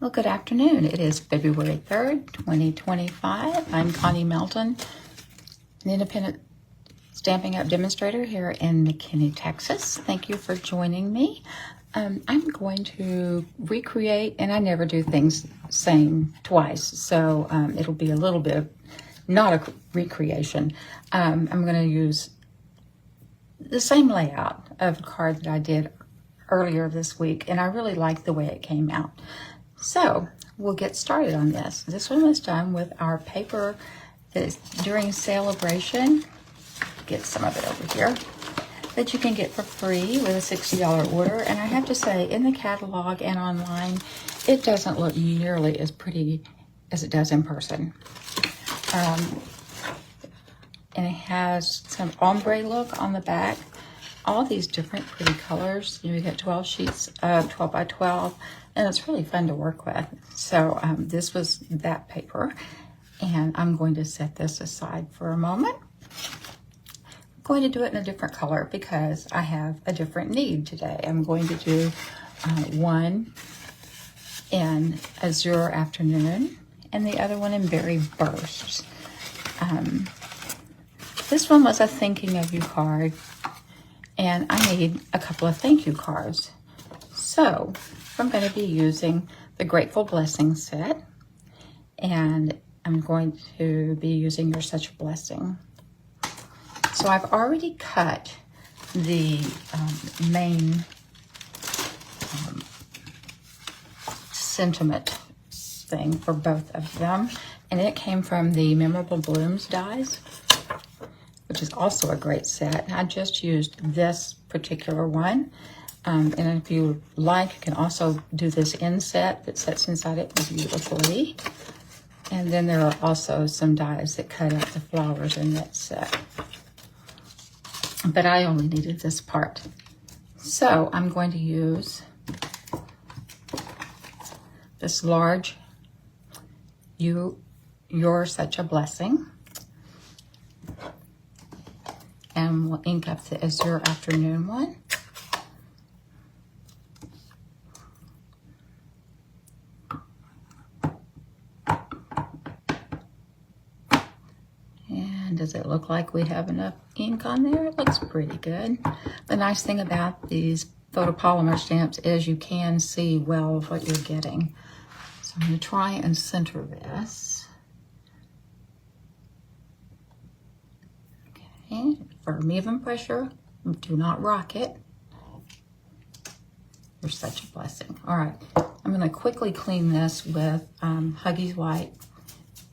Well, good afternoon. It is February 3rd, 2025. I'm Connie Melton, an independent Stampin' Up! Demonstrator here in McKinney, Texas. Thank you for joining me. I'm going to recreate, and I never do things same twice, so it'll be a little bit of, not a recreation. I'm going to use the same layout of a card that I did earlier this week, and I really like the way it came out. So we'll get started on this. This one was done with our paper that's during Sale-a-Bration. Get some of it over here, that you can get for free with a $60 order. And I have to say, in the catalog and online, it doesn't look nearly as pretty as it does in person. And it has some ombre look on the back. All these different pretty colors. You get 12 sheets of 12 by 12, and it's really fun to work with. So this was that paper, and I'm going to set this aside for a moment. I'm going to do it in a different color because I have a different need today. I'm going to do one in Azure Afternoon and the other one in Berry Bursts. This one was a thinking of you card, and I need a couple of thank you cards. So I'm going to be using the Grateful Blessing set, and I'm going to be using You're Such a Blessing. So I've already cut the main sentiment thing for both of them, and it came from the Memorable Blooms dies, which is also a great set. I just used this particular one. And if you like, you can also do this inset that sets inside it beautifully. And then there are also some dies that cut out the flowers in that set. But I only needed this part. So I'm going to use this large You're Such a Blessing. And we'll ink up the Azure Afternoon one. And does it look like we have enough ink on there? It looks pretty good. The nice thing about these photopolymer stamps is you can see well what you're getting. So I'm going to try and center this. Okay, firm even pressure. Do not rock it. You're such a blessing. All right, I'm going to quickly clean this with Huggies White.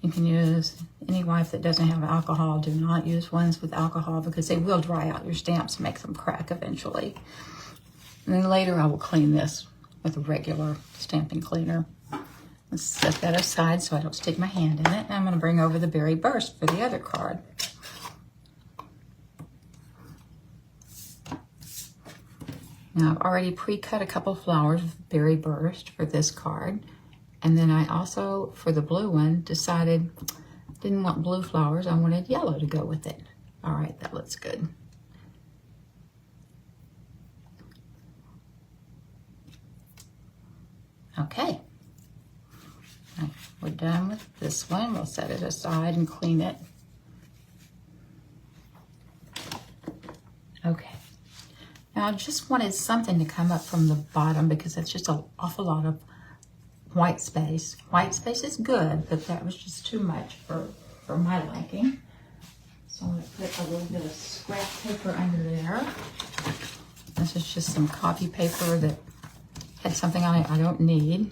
You can use any wipe that doesn't have alcohol. Do not use ones with alcohol because they will dry out your stamps and make them crack eventually. And then later I will clean this with a regular stamping cleaner. Let's set that aside so I don't stick my hand in it. And I'm going to bring over the Berry Burst for the other card. Now I've already pre-cut a couple flowers with Berry Burst for this card. And then I also, for the blue one, decided didn't want blue flowers. I wanted yellow to go with it. All right, that looks good. Okay. Now, we're done with this one. We'll set it aside and clean it. Okay. Now I just wanted something to come up from the bottom because it's just an awful lot of white space. White space is good, but that was just too much for my liking. So I'm going to put a little bit of scrap paper under there. This is just some copy paper that had something on it I don't need.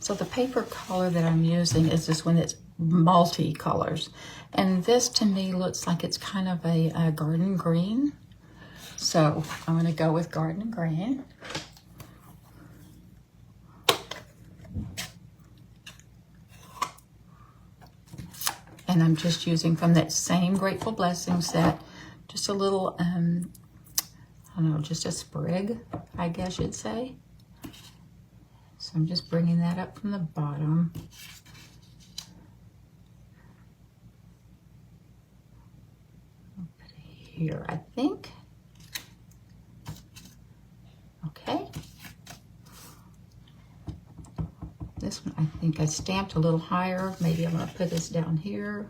So the paper color that I'm using is this one that's multi-colors. And this to me looks like it's kind of a garden green. So I'm going to go with garden green. And I'm just using from that same Grateful Blessing set, just a little, I don't know, just a sprig, I guess you'd say. So I'm just bringing that up from the bottom. I'll put it here, I think. Okay. think I stamped a little higher. Maybe I'm going to put this down here.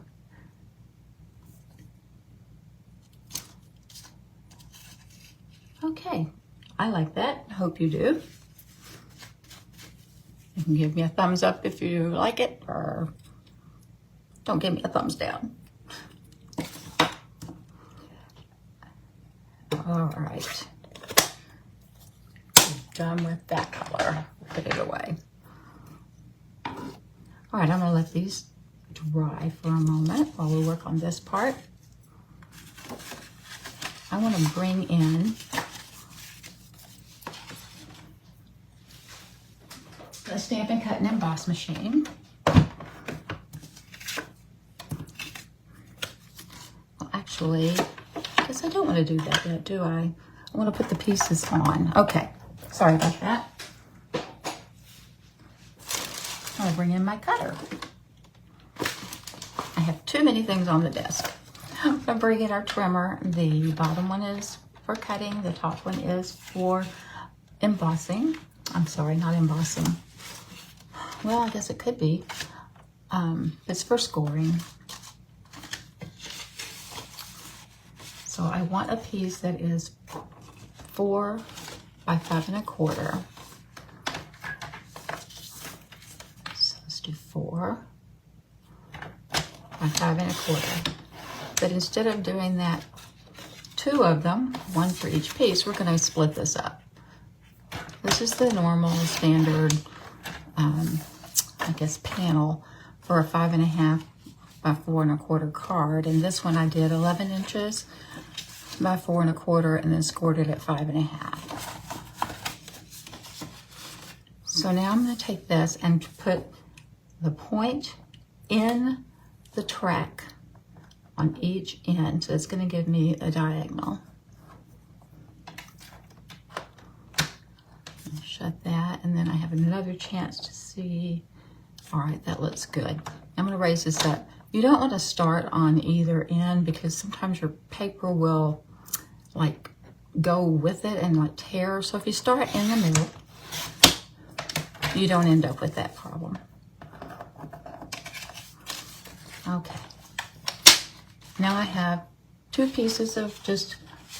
Okay, I like that. Hope you do. You can give me a thumbs up if you like it, or don't give me a thumbs down. All right, done with that color. Put it away. All right, I'm gonna let these dry for a moment while we work on this part. I want to bring in the Stampin' Cut and Emboss machine. Well, actually, I guess I don't want to do that yet, do I? I want to put the pieces on. Okay, sorry about that. I'll bring in my cutter. I have too many things on the desk. I'm going to bring in our trimmer. The bottom one is for cutting. The top one is for embossing. I'm sorry, not embossing. Well, I guess it could be. It's for scoring. So I want a piece that is 4 by 5 1/4. So let's do 4 by 5 1/4. But instead of doing that, 2 of them, 1 for each piece, we're going to split this up. This is the normal standard, I guess, panel for a 5 1/2 by 4 1/4 card. And this one I did 11 inches by 4 1/4 and then scored it at 5 1/2. So now I'm going to take this and put the point in the track on each end. So it's going to give me a diagonal. Shut that, and then I have another chance to see. All right, that looks good. I'm going to raise this up. You don't want to start on either end because sometimes your paper will like go with it and like tear. So if you start in the middle, you don't end up with that problem. Okay. Now I have 2 pieces of just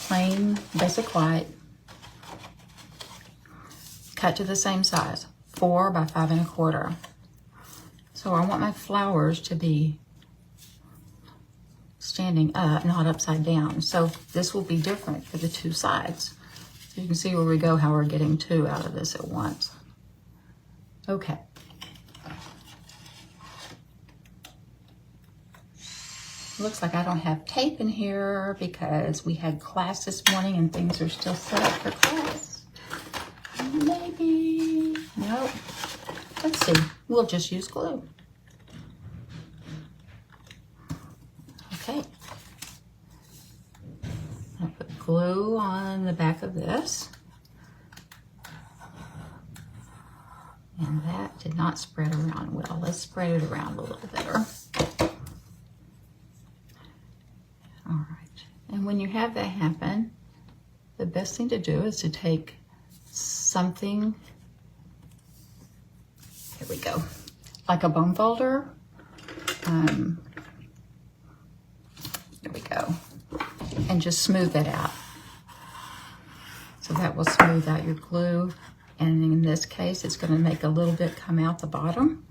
plain basic white, cut to the same size, 4 by 5 1/4. So I want my flowers to be standing up, not upside down. So this will be different for the 2 sides. So you can see where we go, how we're getting 2 out of this at once. Okay. Looks like I don't have tape in here because we had class this morning and things are still set up for class. Maybe, nope. Let's see, we'll just use glue. Okay. I'll put glue on the back of this. And that did not spread around well. Let's spread it around a little better. All right, and when you have that happen, the best thing to do is to take something, here we go, like a bone folder. There we go, and just smooth it out. So that will smooth out your glue, and in this case, it's going to make a little bit come out the bottom,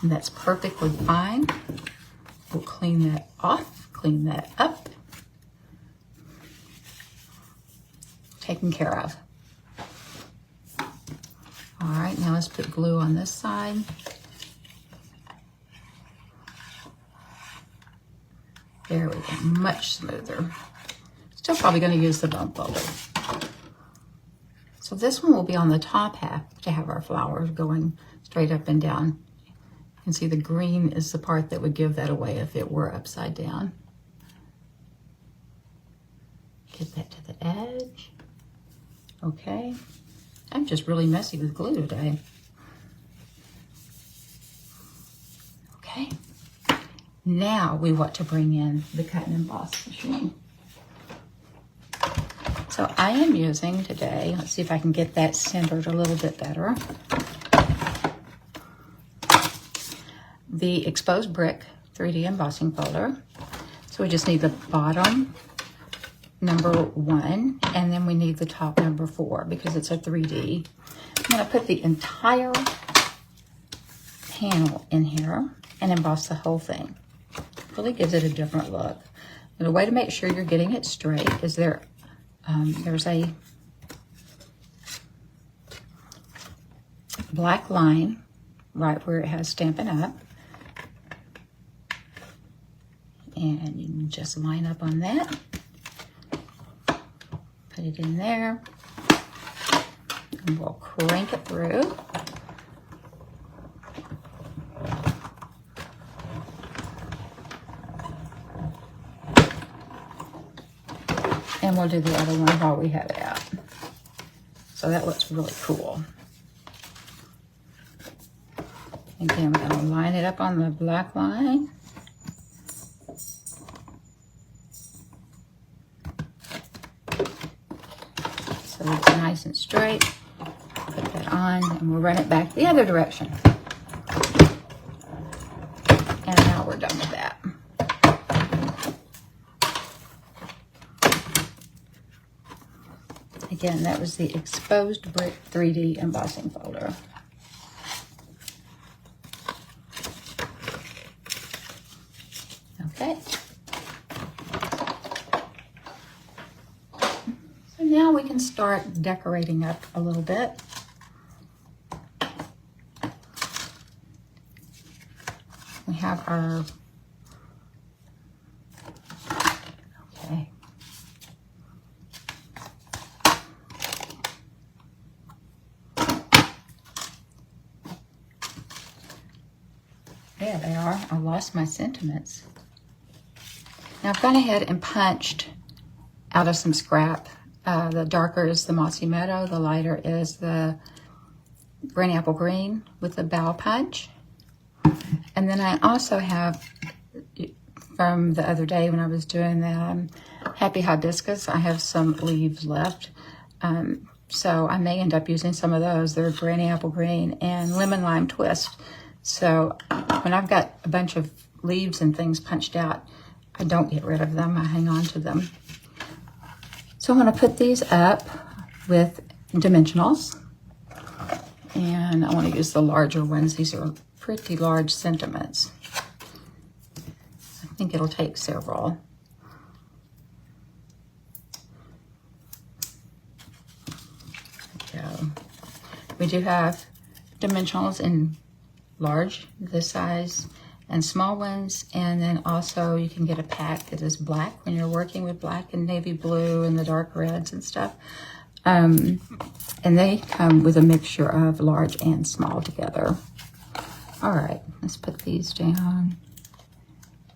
and that's perfectly fine. We'll clean that off, clean that up. Taken care of. All right, now let's put glue on this side. There we go, much smoother. Still probably going to use the bump folder. So this one will be on the top half to have our flowers going straight up and down. You can see the green is the part that would give that away if it were upside down. Get that to the edge. Okay, I'm just really messy with glue today. Okay, now we want to bring in the cut and emboss machine. So I am using today, let's see if I can get that centered a little bit better. the exposed brick 3D embossing folder. So we just need the bottom number 1, and then we need the top number 4 because it's a 3D. I'm going to put the entire panel in here and emboss the whole thing. Really gives it a different look. And the way to make sure you're getting it straight is there's a black line right where it has Stampin' Up. And you can just line up on that. Put it in there. And we'll crank it through. And we'll do the other one while we have it out. So that looks really cool. Again, we're going to line it up on the black line. So it's nice and straight. Put that on and we'll run it back the other direction. And now we're done with that. Again, that was the exposed brick 3D embossing folder. Okay. So now we can start decorating up a little bit. We have our, okay. There they are. I lost my sentiments. Now I've gone ahead and punched out of some scrap. The darker is the Mossy Meadow, the lighter is the Granny Apple Green with the bow punch. And then I also have, from the other day when I was doing the Happy Hibiscus, I have some leaves left. So I may end up using some of those. They're Granny Apple Green and Lemon Lime Twist. So when I've got a bunch of leaves and things punched out, I don't get rid of them. I hang on to them. So I'm going to put these up with dimensionals. And I want to use the larger ones. These are pretty large sentiments. I think it'll take several. There we go. We do have dimensionals in large, this size, and small ones, and then also you can get a pack that is black when you're working with black and navy blue and the dark reds and stuff. And they come with a mixture of large and small together. All right, let's put these down.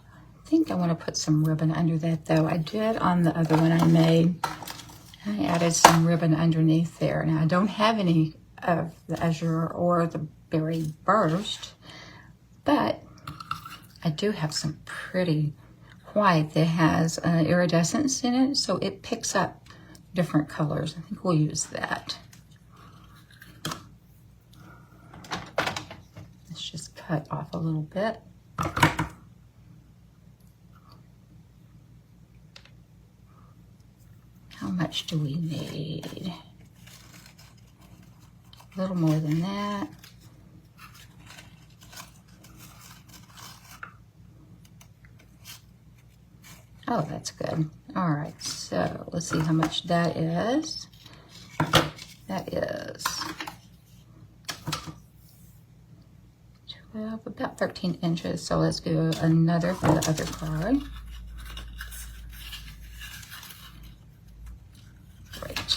I think I want to put some ribbon under that though. I did on the other one I made. I added some ribbon underneath there. Now I don't have any of the azure or the berry burst, but I do have some pretty white that has iridescence in it, so it picks up different colors. I think we'll use that. Let's just cut off a little bit. How much do we need? A little more than that. Oh, that's good. All right, so let's see how much that is. That is 12, about 13 inches. So let's do another for the other card. Great.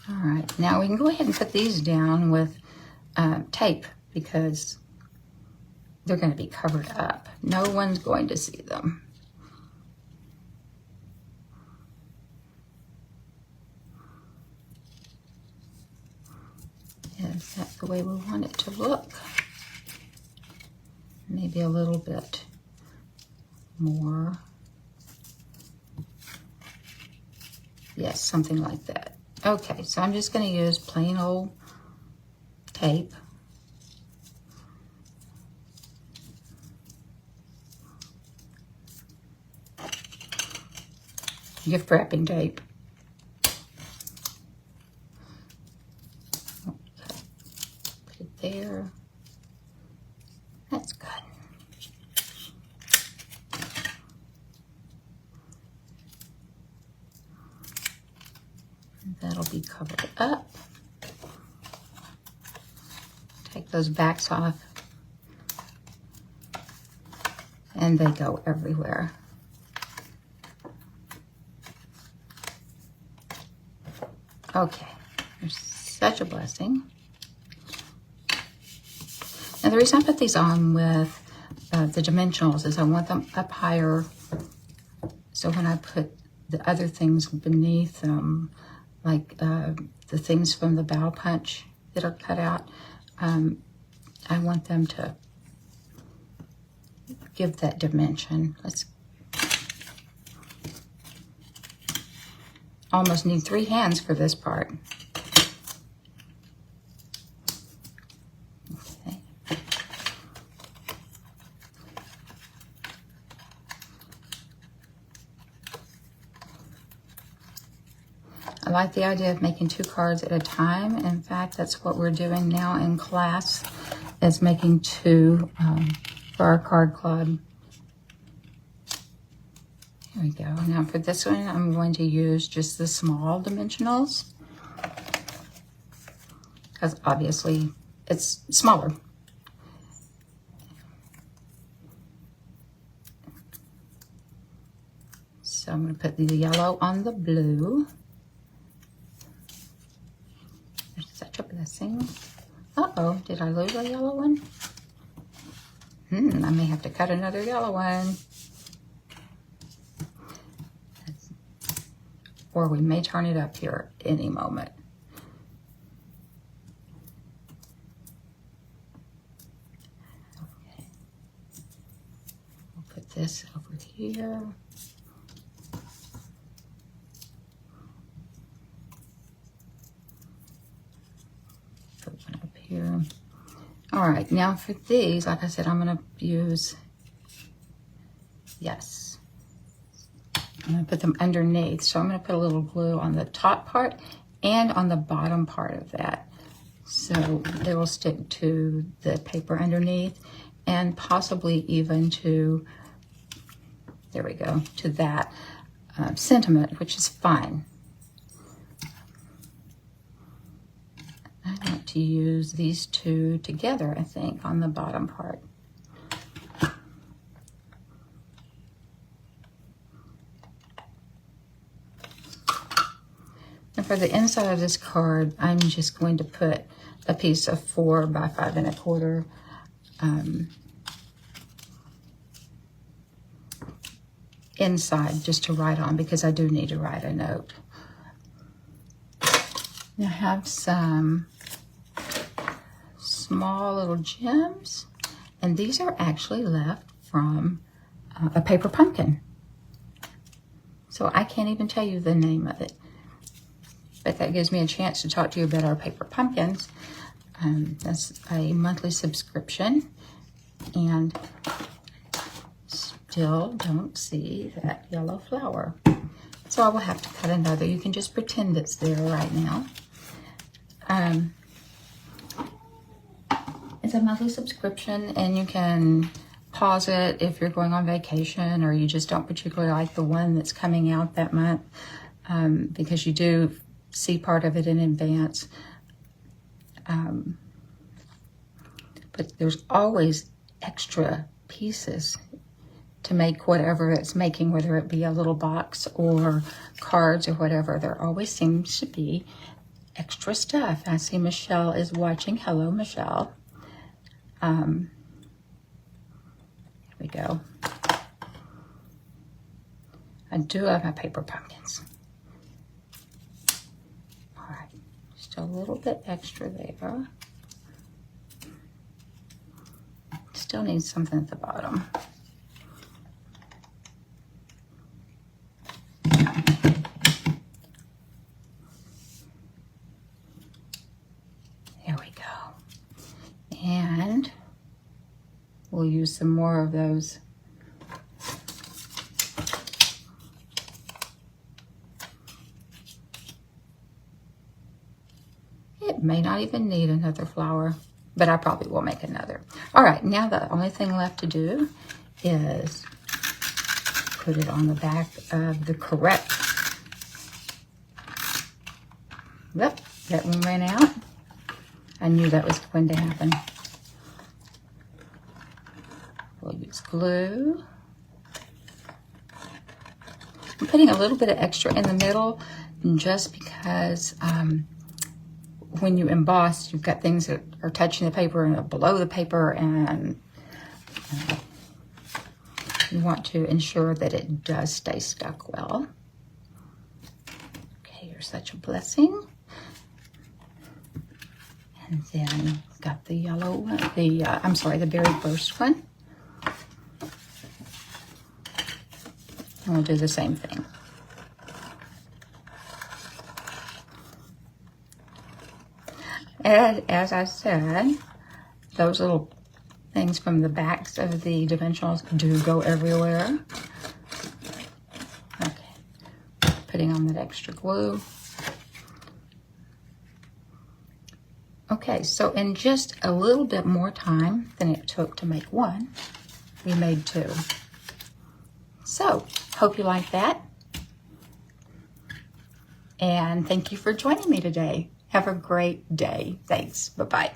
All right, now we can go ahead and put these down with tape because they're going to be covered up. No one's going to see them. Is that the way we want it to look? Maybe a little bit more. Yes, something like that. Okay, so I'm just going to use plain old tape. gift wrapping tape. Okay. Put it there. That's good. And that'll be covered up. Take those backs off. And they go everywhere. Okay, they're such a blessing. Now the reason I put these on with the dimensionals is I want them up higher, so when I put the other things beneath them, like the things from the bow punch that are cut out, I want them to give that dimension. Let's almost need 3 hands for this part. Okay. I like the idea of making 2 cards at a time. In fact, that's what we're doing now in class, is making 2 for our card club. Here we go. Now for this one, I'm going to use just the small dimensionals, because obviously it's smaller. So I'm going to put the yellow on the blue. There's such a blessing. Uh-oh, did I lose a yellow one? I may have to cut another yellow one. Or we may turn it up here any moment. Okay. We'll put this over here. Put one up here. All right, now for these, like I said, I'm gonna use, yes, I'm gonna put them underneath. So I'm gonna put a little glue on the top part and on the bottom part of that. So they will stick to the paper underneath, and possibly even to, there we go, to that sentiment, which is fine. I want to use these 2 together, I think, on the bottom part. And for the inside of this card, I'm just going to put a piece of 4 by 5 1/4 inside, just to write on, because I do need to write a note. I have some small little gems, and these are actually left from a paper pumpkin. So I can't even tell you the name of it, but that gives me a chance to talk to you about our paper pumpkins. That's a monthly subscription, and still don't see that yellow flower. So I will have to cut another. You can just pretend it's there right now. It's a monthly subscription, and you can pause it if you're going on vacation, or you just don't particularly like the one that's coming out that month, because you do see part of it in advance. But there's always extra pieces to make whatever it's making, whether it be a little box or cards or whatever. There always seems to be extra stuff. I see Michelle is watching. Hello, Michelle. Here we go. I do love my paper pumpkins. All right, just a little bit extra there. Still need something at the bottom. There we go. And we'll use some more of those it may not even need another flower, but I probably will make another. All right, now the only thing left to do is put it on the back of the correct. Yep, that one ran out. I knew that was going to happen. We'll use glue. I'm putting a little bit of extra in the middle just because when you emboss, you've got things that are touching the paper and below the paper, and you want to ensure that it does stay stuck well. Okay, you're such a blessing. And then got the yellow one, the berry burst one. And we'll do the same thing. And as I said, those little things from the backs of the dimensionals do go everywhere. Okay, putting on that extra glue. Okay, so in just a little bit more time than it took to make one, we made two. So, hope you like that. And thank you for joining me today. Have a great day. Thanks. Bye-bye.